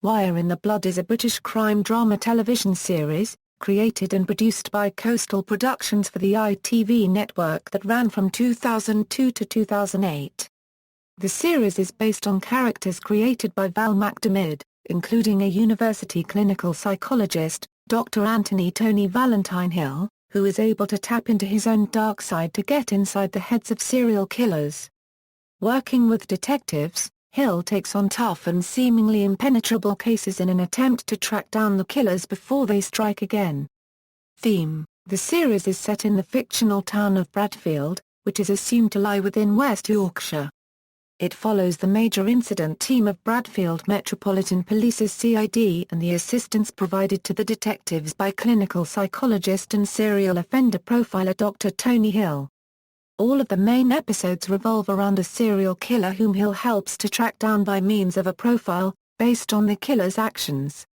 Wire in the Blood is a British crime drama television series, created and produced by Coastal Productions for the ITV network that ran from 2002 to 2008. The series is based on characters created by Val McDermid, including a university clinical psychologist, Dr. Anthony Tony Valentine Hill, who is able to tap into his own dark side to get inside the heads of serial killers. Working with detectives, Hill takes on tough and seemingly impenetrable cases in an attempt to track down the killers before they strike again. Theme: the series is set in the fictional town of Bradfield, which is assumed to lie within West Yorkshire. It follows the major incident team of Bradfield Metropolitan Police's CID and the assistance provided to the detectives by clinical psychologist and serial offender profiler Dr. Tony Hill. All of the main episodes revolve around a serial killer whom Hill helps to track down by means of a profile, based on the killer's actions.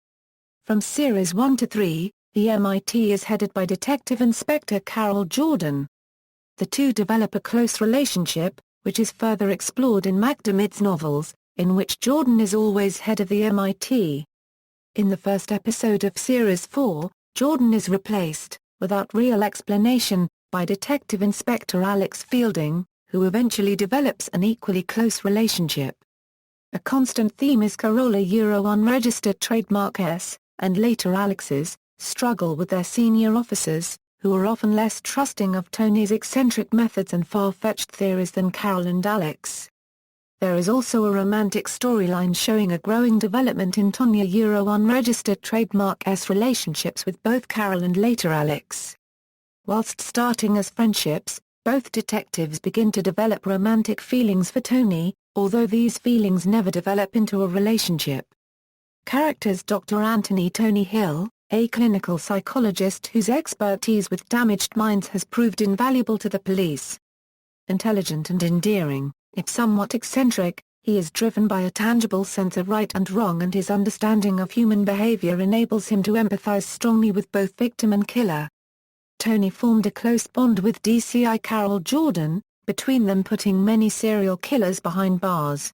From Series 1 to 3, the MIT is headed by Detective Inspector Carol Jordan. The two develop a close relationship, which is further explored in McDermid's novels, in which Jordan is always head of the MIT. In the first episode of Series 4, Jordan is replaced, without real explanation, by Detective Inspector Alex Fielding, who eventually develops an equally close relationship. A constant theme is Carola unregistered trademark S, and later Alex's, struggle with their senior officers, who are often less trusting of Tony's eccentric methods and far-fetched theories than Carol and Alex. There is also a romantic storyline showing a growing development in Tonya unregistered trademark S relationships with both Carol and later Alex. Whilst starting as friendships, both detectives begin to develop romantic feelings for Tony, although these feelings never develop into a relationship. Characters: Dr. Anthony Tony Hill, a clinical psychologist whose expertise with damaged minds has proved invaluable to the police. Intelligent and endearing, if somewhat eccentric, he is driven by a tangible sense of right and wrong, and his understanding of human behavior enables him to empathize strongly with both victim and killer. Tony formed a close bond with DCI Carol Jordan, between them putting many serial killers behind bars.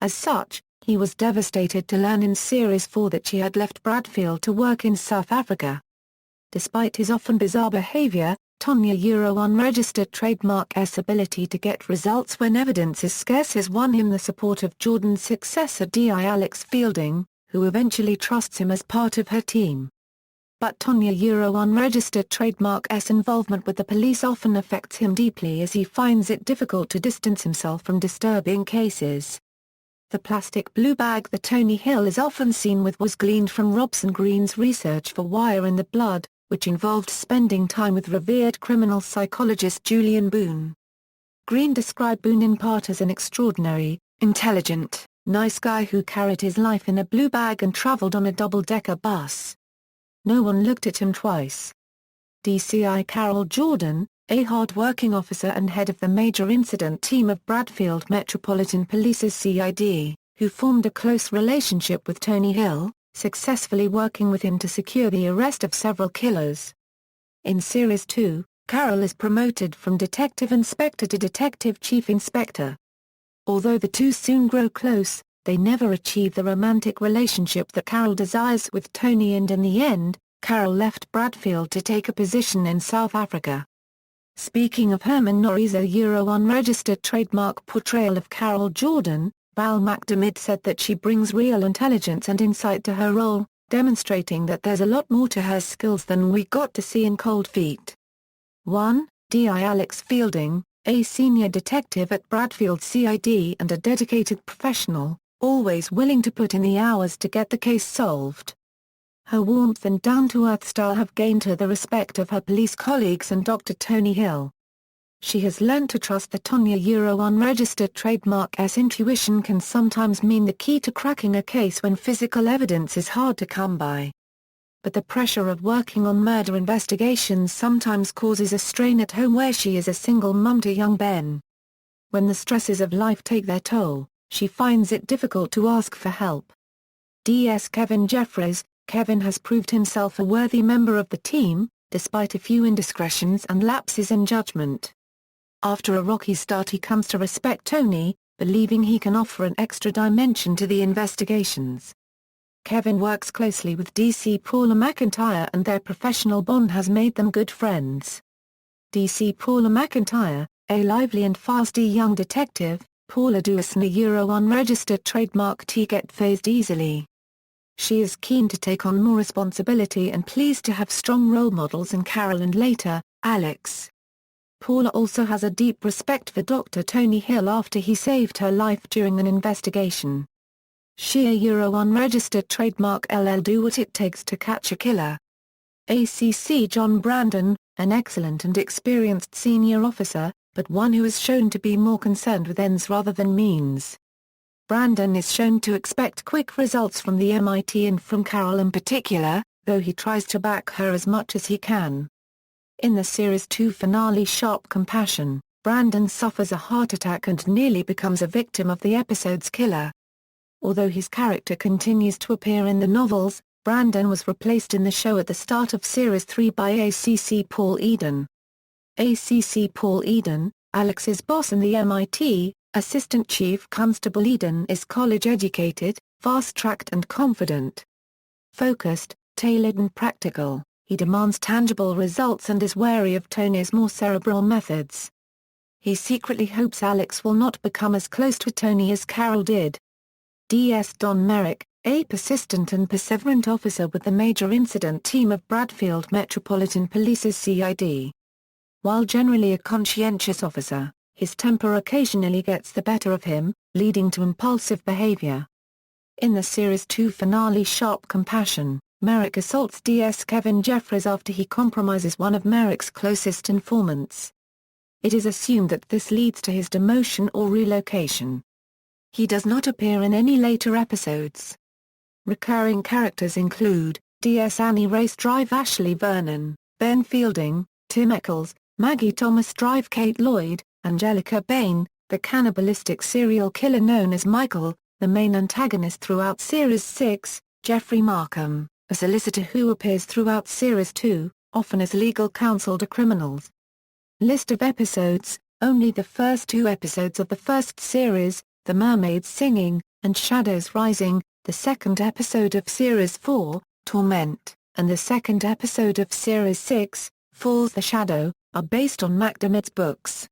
As such, he was devastated to learn in Series 4 that she had left Bradfield to work in South Africa. Despite his often bizarre behavior, Tonya unregistered trademark S ability to get results when evidence is scarce has won him the support of Jordan's successor DI Alex Fielding, who eventually trusts him as part of her team. But Tonya unregistered trademark S involvement with the police often affects him deeply, as he finds it difficult to distance himself from disturbing cases. The plastic blue bag that Tony Hill is often seen with was gleaned from Robson Green's research for Wire in the Blood, which involved spending time with revered criminal psychologist Julian Boone. Green described Boone in part as an extraordinary, intelligent, nice guy who carried his life in a blue bag and traveled on a double-decker bus. No one looked at him twice. DCI Carol Jordan, a hard-working officer and head of the major incident team of Bradfield Metropolitan Police's CID, who formed a close relationship with Tony Hill, successfully working with him to secure the arrest of several killers. In Series 2, Carol is promoted from Detective Inspector to Detective Chief Inspector. Although the two soon grow close, they never achieve the romantic relationship that Carol desires with Tony, and in the end, Carol left Bradfield to take a position in South Africa. Speaking of Herman Norrie's unregistered trademark portrayal of Carol Jordan, Val McDermid said that she brings real intelligence and insight to her role, demonstrating that there's a lot more to her skills than we got to see in Cold Feet. 1. DI Alex Fielding, a senior detective at Bradfield CID and a dedicated professional, always willing to put in the hours to get the case solved. Her warmth and down-to-earth style have gained her the respect of her police colleagues and Dr. Tony Hill. She has learned to trust that Tonya unregistered trademark S intuition can sometimes mean the key to cracking a case when physical evidence is hard to come by. But the pressure of working on murder investigations sometimes causes a strain at home where she is a single mum to young Ben. When the stresses of life take their toll, she finds it difficult to ask for help. DS Kevin Jeffries, Kevin has proved himself a worthy member of the team, despite a few indiscretions and lapses in judgment. After a rocky start, he comes to respect Tony, believing he can offer an extra dimension to the investigations. Kevin works closely with DC Paula McIntyre and their professional bond has made them good friends. DC Paula McIntyre, a lively and fast young detective, Paula does an unregistered trademark T get phased easily. She is keen to take on more responsibility and pleased to have strong role models in Carol and later, Alex. Paula also has a deep respect for Dr. Tony Hill after he saved her life during an investigation. She unregistered trademark LL do what it takes to catch a killer. ACC John Brandon, an excellent and experienced senior officer, but one who is shown to be more concerned with ends rather than means. Brandon is shown to expect quick results from the MIT and from Carol in particular, though he tries to back her as much as he can. In the Series 2 finale Sharp Compassion, Brandon suffers a heart attack and nearly becomes a victim of the episode's killer. Although his character continues to appear in the novels, Brandon was replaced in the show at the start of Series 3 by ACC Paul Eden. ACC Paul Eden, Alex's boss in the MIT, Assistant Chief Constable Eden is college-educated, fast-tracked and confident. Focused, tailored and practical, he demands tangible results and is wary of Tony's more cerebral methods. He secretly hopes Alex will not become as close to Tony as Carol did. DS Don Merrick, a persistent and perseverant officer with the Major Incident Team of Bradfield Metropolitan Police's CID. While generally a conscientious officer, his temper occasionally gets the better of him, leading to impulsive behavior. In the Series 2 finale Sharp Compassion, Merrick assaults DS Kevin Jeffries after he compromises one of Merrick's closest informants. It is assumed that this leads to his demotion or relocation. He does not appear in any later episodes. Recurring characters include, DS Annie Race Drive Ashley Vernon, Ben Fielding, Tim Eccles, Maggie Thomas Drive Kate Lloyd, Angelica Bain, the cannibalistic serial killer known as Michael, the main antagonist throughout Series 6, Jeffrey Markham, a solicitor who appears throughout Series 2, often as legal counsel to criminals. List of episodes: only the first 2 episodes of the first series, The Mermaids Singing, and Shadows Rising, the second episode of Series 4, Torment, and the second episode of Series 6, Falls the Shadow, are based on McDermid's books.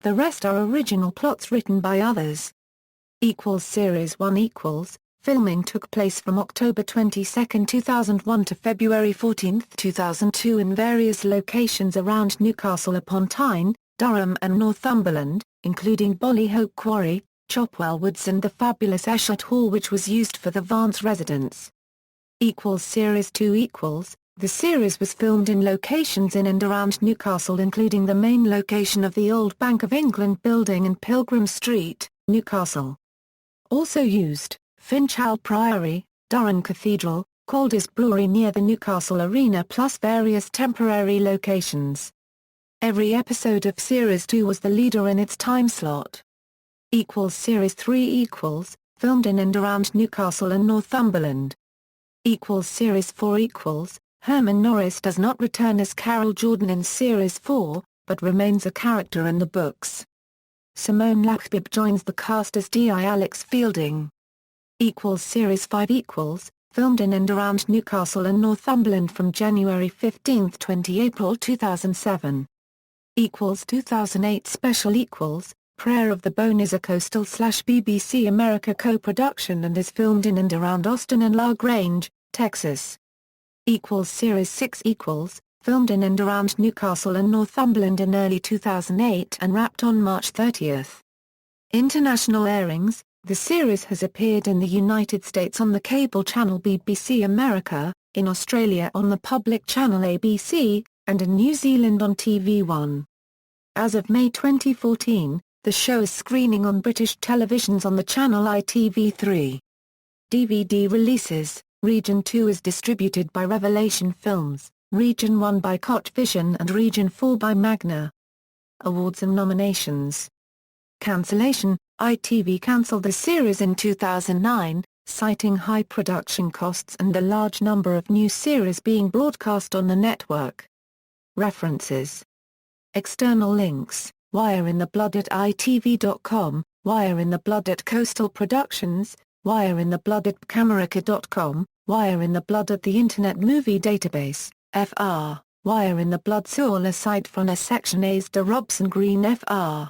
The rest are original plots written by others. Series 1 Filming took place from October 22, 2001 to February 14, 2002 in various locations around Newcastle upon Tyne, Durham and Northumberland, including Bollyhope Quarry, Chopwell Woods and the fabulous Eshet Hall which was used for the Vance residence. Series 2 The series was filmed in locations in and around Newcastle including the main location of the old Bank of England building in Pilgrim Street, Newcastle. Also used, Finchal Priory, Durham Cathedral, Calder's Brewery near the Newcastle Arena plus various temporary locations. Every episode of Series 2 was the leader in its time slot. Series 3 filmed in and around Newcastle and Northumberland. Series 4 Herman Norris does not return as Carol Jordan in Series 4, but remains a character in the books. Simone Lachbib joins the cast as D.I. Alex Fielding. Series 5 filmed in and around Newcastle and Northumberland from January 15 to April 2007. 2008 Special Prayer of the Bone is a Coastal/BBC America co-production and is filmed in and around Austin and La Grange, Texas. Series 6 filmed in and around Newcastle and Northumberland in early 2008 and wrapped on March 30. International airings: the series has appeared in the United States on the cable channel BBC America, in Australia on the public channel ABC, and in New Zealand on TV1. As of May 2014, the show is screening on British televisions on the channel ITV3. DVD releases: Region 2 is distributed by Revelation Films, Region 1 by Koch Vision and Region 4 by Magna. Awards and nominations. Cancellation: ITV cancelled the series in 2009, citing high production costs and the large number of new series being broadcast on the network. References. External links: Wire in the Blood at itv.com, Wire in the Blood at Coastal Productions, Wire in the Blood at Camerica.com, Wire in the Blood at the Internet Movie Database, FR, Wire in the Blood sur le site von der Section A's de Robson Green FR.